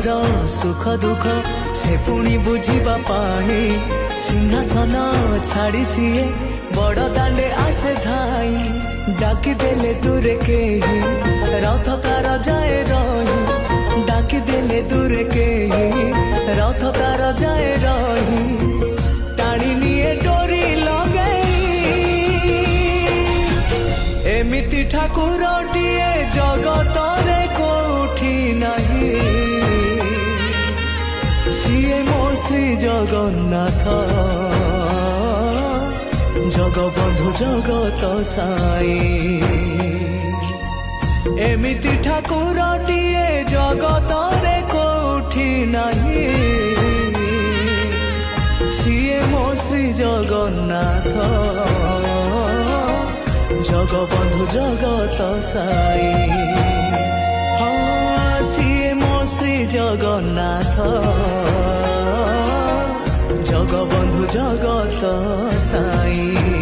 मोर सुख दुख से पुणी बुझिबा पाई सिंहासन छाड़ी सीए बड़ दांडे आसे धाई डाकी देले दूरे केही रथ तार जाए रही डाकी देले दूरे केही रथ तार जाए रही टाणी निये डोरी लगई एमिति ठाकुरटिए जगतरे कोठी नहीं सिए मो श्री जगन्नाथ जगबंधु जगत साई एमिति ठाकुरटिए जगतरे कोठी नहीं सिए मो श्री जगन्नाथ जगबंधु जगत साई हाँ सिए मो श्री जगन्नाथ जगबंधु जगत साई।